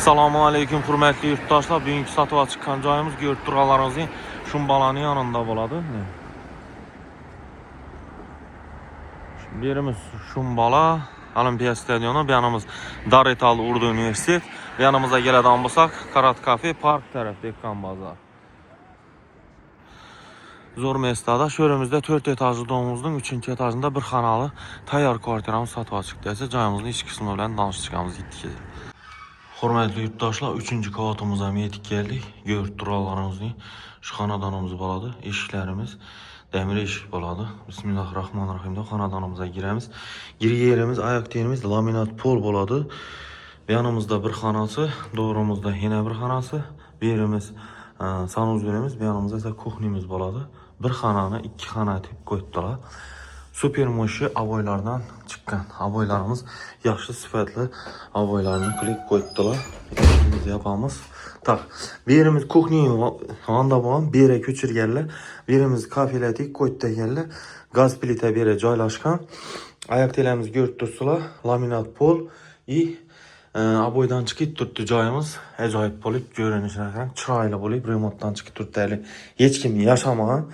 Assalamu alaikum hürmetli yurttaşlar. Bugünkü satığa çıkan cayımız görüp durğalarınızın Şumbalanın yanında boladı. Şimdi yerimiz Şumbala Olimpiya stadionu, bir yanımız Daretal Urdu Üniversitet, bir yanımıza geleden bulsak Karat Kafe Park tarafı Dekkan Bazar. Zor mestada şörümüzde 4 etajlı domumuzun 3. etajında bir xanalı tayyor kvartiramız satığa çıktı. Cayımızın iç kısmı bilen danışacağımız gittik. Hürmetli yurttaşlar, 3. kavatımıza yetik geldik. Görüp durağlarınızı şu xanadanımız boladı. Eşiklerimiz demir eşik boladı. Bismillahirrahmanirrahim de xanadanımıza giremiz. Giri yerimiz, ayak yerimiz laminat pol boladı. Bir yanımızda bir xanası, doğrumuzda yine bir xanası. Bir yerimiz sanuzörümüz, bir yanımızda ise kuhnimiz boladı. Bir xananı 2 xana etip koydular. Super moşu aboylardan çıkan aboylarımız yaxşı sıfatlı aboylarını klik koydular. İşimiz yapamız. Tak. Birimiz kuhniyi anda boğan, bir yere köçürgerler. Birimiz kafiletik koydular. Gaz plite bir yere joylaşkan. Ayak telemiz görüp dursular. Laminat pol. Aboydan çıkıp tuttu joyımız. Acayip bolup görünüşlerden çırayla bolup remontdan çıkıp tuttu. Hiç kim yaşamagan.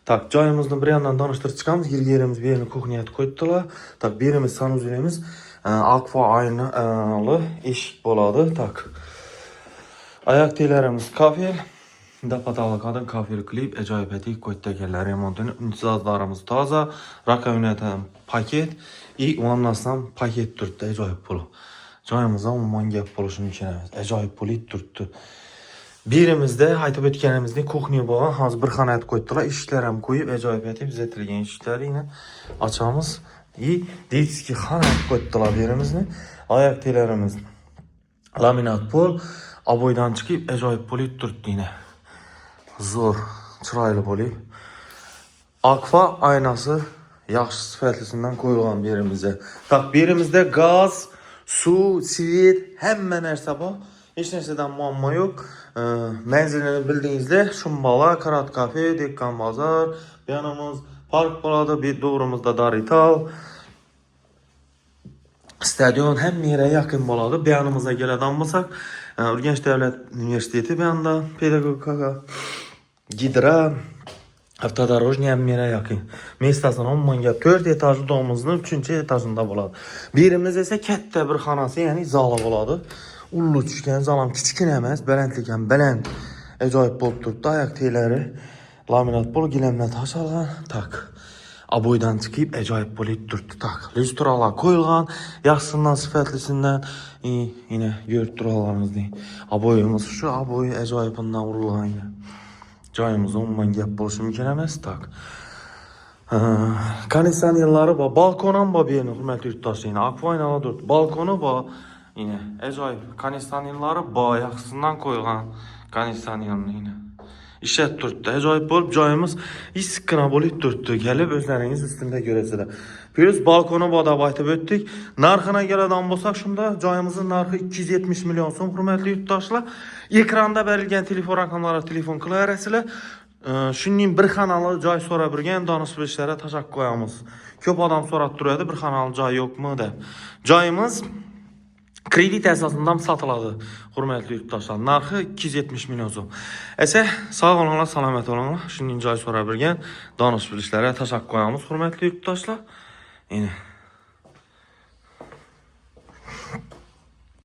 Tak, joyimizden bir yandan danıştırıp çıkamız. Yerimiz bir yerini kuhniyat koydular. Tak, birimiz sanuzülemiz akva aynalı eşik boladı. Tak. Ayak telerimiz kafel. Dapatalı kadın kafel klip. Acayip etik koydular. Remontunu. İntizazlarımız taza. Raka yöneten paket. Ondan paket tuttu. Acayip bolu. Joyimizden umman gap boluşunu içinemiz. Acayip bolu tuttu. Birimizde aytib ötkenimizde kuhniya boğan hazır bir xana et koydular. İşikler hem koyup acayip etip düzeltilgen işikleri yine açamız. Deyiz ki xana et koydular birimizde. Ayak telerimiz laminat pol. Aboydan çıkıp acayip bolu tuttu yine. Zor, çıraylı bolu. Akfa aynası yaxşı sıfatlisinden koyulgan birimize. Tak, birimizde gaz, su, sivit hemen her sabah. Hiç nerseden muamma yok. Menzilini bildiğinizde Şumbala, Karat Kafe, Dekkan Bazar, bir yanımız park boladı, bir doğrumuzda Daretal. Stadion hem yere yakın boladı. Bir yanımıza geleden bulsak, Urgenç Devlet Üniversiteti bir yanda, Pedagogika, Gidra, Avtodorожный hem yere yakın. Mestasın 10 manga 4 etajlı domumuzun 3. etajında boladı. Birimiz ise katta bir xanası, yani zala boladı. Ullu düşkən, zalam kiçkin əməz, bələndlikən bələnd. Acayip bol tutdu, ayak teyləri laminat bol, giləmlə taşalğan, tak. Aboydan çıkıp acayip bol tutdu, tak. Lüstralar koyulğan, yaxşısından, sıfatlisindən, yine görüp duralarımız deyin. Aboyumuz şu, aboyu acayipindən vurulğan yine. Cayımızda umman gəp boluşu mümkün əməz, tak. Kondisionerləri var, balkonun var bir yerini, hürmətli yurttaşlar, yine akvaynalı durdu. Balkonu var. Yine acayip kanistaniyonları bayaqsından koyulgan kanistaniyonlu yine. İşet turttu. Acayip bolup joyimiz hiç sıkkına bolup turttu. Gelip özleriniz üstünde göresiler. Biz balkonu badab aytıp ötdük. Narxına geleden bolsak şunda joyimizin narxı 270 milyon so'm, hurmatli yurttaşlar. Ekranda berilgan telefon raqamlari telefon qilaverasizlar. Şunun bir xanalı joy so'rab birgan danışib taşak koyamiz. Ko'p odam so'rab turadi, bir xanalı joy yo'qmi deb. Joyimiz kredit əsasından satıladı, hürmetli yurttaşlar. Narxı 270 milyon so'm. Sağ olunlar, salamet olunlar. Şimdi joy so'rab birgan danış bilişlərə təşəkkür qoyamız, hürmetli yurttaşlar. Yine